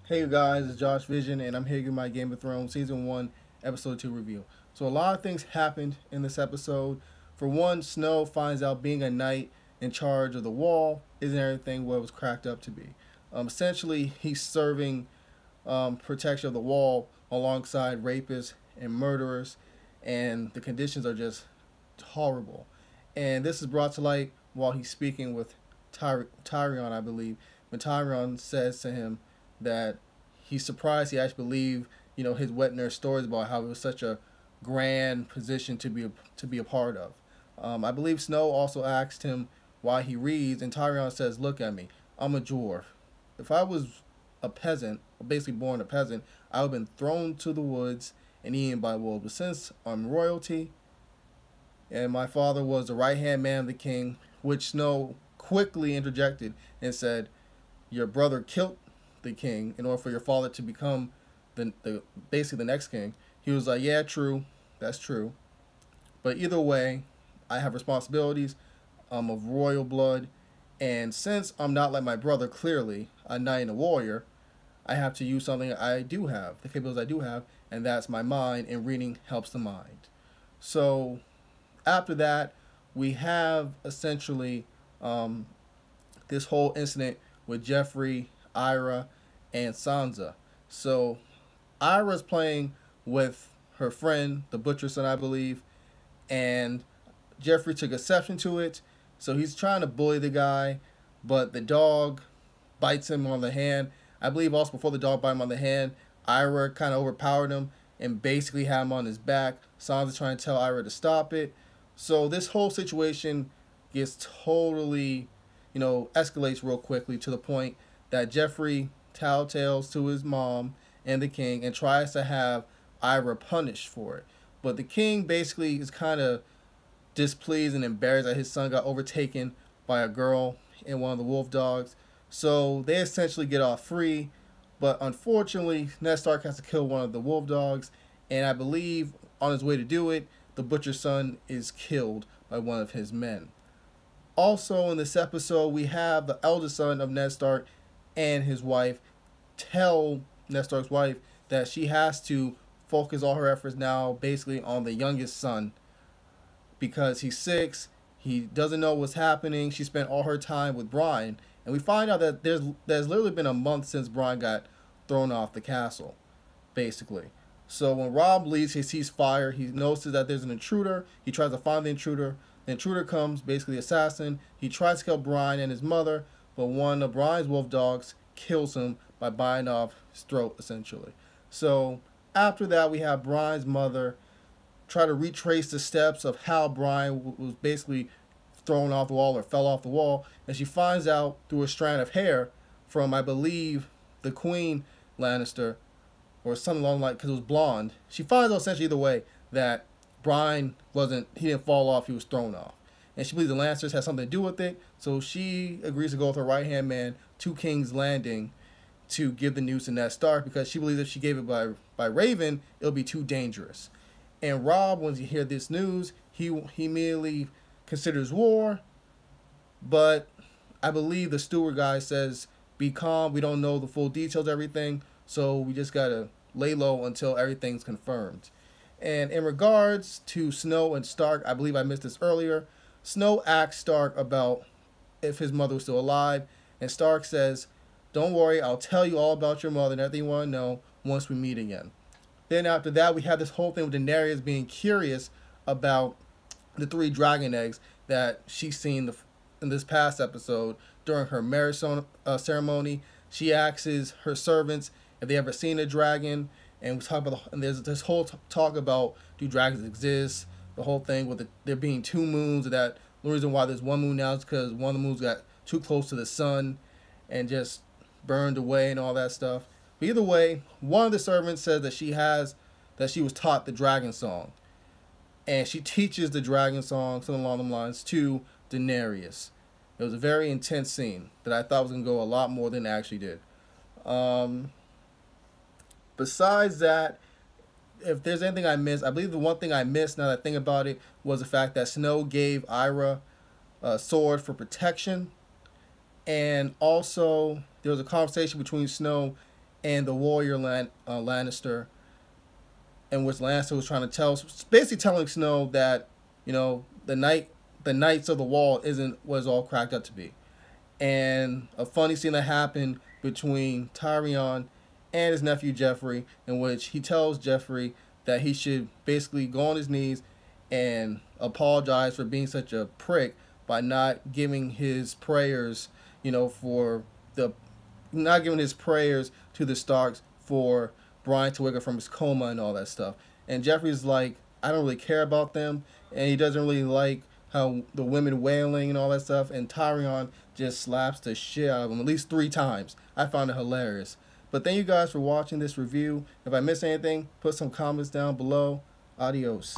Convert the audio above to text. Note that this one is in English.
Hey you guys, it's Josh Vision, and I'm here to give my Game of Thrones Season 1, Episode 2 review. So, a lot of things happened in this episode. For one, Snow finds out being a knight in charge of the wall isn't everything what it was cracked up to be. Essentially, he's serving protection of the wall alongside rapists and murderers, and the conditions are just horrible. And this is brought to light while he's speaking with Tyrion, I believe, when Tyrion says to him that he's surprised he actually believed, his wet nurse stories about how it was such a grand position to be a part of. I believe Snow also asked him why he reads, and Tyrion says, "Look at me, I'm a dwarf. If I was a peasant, basically born a peasant, I would have been thrown to the woods and eaten by wolves. But since I'm royalty, and my father was the right hand man of the king," which Snow quickly interjected and said, "Your brother killed the king in order for your father to become the basically the next king." He was like, "Yeah, true, that's true. But either way, I have responsibilities. I'm of royal blood, and since I'm not like my brother, clearly a knight and a warrior, I have to use something I do have, the capabilities I do have, and that's my mind. And reading helps the mind." So after that, we have essentially um, this whole incident with Jeffrey, Ira, and Sansa. So Ira's playing with her friend, the butcher son, I believe, and Jeffrey took exception to it. So he's trying to bully the guy, but the dog bites him on the hand. I believe also before the dog bit him on the hand, Ira kind of overpowered him and basically had him on his back. Sansa trying to tell Ira to stop it. So this whole situation gets totally, escalates real quickly to the point that Jeffrey tattles to his mom and the king and tries to have Ira punished for it. But the king basically is kind of displeased and embarrassed that his son got overtaken by a girl and one of the wolf dogs. So they essentially get off free. But unfortunately, Ned Stark has to kill one of the wolf dogs. And I believe on his way to do it, the butcher's son is killed by one of his men. Also, in this episode, we have the eldest son of Ned Stark and his wife tell Ned Stark's wife that she has to focus all her efforts now basically on the youngest son because he's 6. He doesn't know what's happening. She spent all her time with Brian, and we find out that there's literally been a month since Brian got thrown off the castle, basically. So when Robb leaves, he sees fire. He notices that there's an intruder. He tries to find the intruder. The intruder comes, basically the assassin. He tries to kill Brian and his mother, but one of Brian's wolf dogs kills him by biting off his throat, essentially. So after that, we have Brian's mother try to retrace the steps of how Brian was basically thrown off the wall or fell off the wall, and she finds out through a strand of hair from, I believe, the Queen Lannister or something along like, because it was blonde. She finds out essentially either way that Brian he didn't fall off, he was thrown off. And she believes the Lancers had something to do with it, so she agrees to go with her right hand man to King's Landing to give the news to Ned Stark because she believes if she gave it by Raven, it'll be too dangerous. And Robb, when he hears this news, he immediately considers war, but I believe the steward guy says, "Be calm, we don't know the full details of everything, so we just gotta lay low until everything's confirmed." And in regards to Snow and Stark, I believe I missed this earlier. Snow asks Stark about if his mother was still alive, and Stark says, "Don't worry, I'll tell you all about your mother and everything you want to know once we meet again." Then after that, we have this whole thing with Daenerys being curious about the 3 dragon eggs that she's seen in this past episode during her marriage ceremony. She asks her servants if they ever seen a dragon, and we talk about and there's this whole talk about do dragons exist. The whole thing with there being 2 moons. That the reason why there's 1 moon now is because one of the moons got too close to the sun and just burned away and all that stuff. But either way, one of the servants says that she was taught the dragon song, and she teaches the dragon song, something along the lines, to Daenerys. It was a very intense scene that I thought was gonna go a lot more than it actually did. Um, Besides that, if there's anything I missed, I believe the one thing I missed now that I think about it was the fact that Snow gave Ira a sword for protection, and also there was a conversation between Snow and the warrior Lannister, in which Lannister was trying to tell, basically telling Snow that, the Knights of the Wall isn't what it's all cracked up to be. And a funny scene that happened between Tyrion and his nephew Joffrey, in which he tells Joffrey that he should basically go on his knees and apologize for being such a prick by not giving his prayers, for the not giving his prayers to the Starks for Brian to wake up from his coma and all that stuff. And Joffrey's like, I don't really care about them, and he doesn't really like how the women wailing and all that stuff. And Tyrion just slaps the shit out of him at least 3 times. I found it hilarious. But thank you guys for watching this review. If I missed anything, put some comments down below. Adios.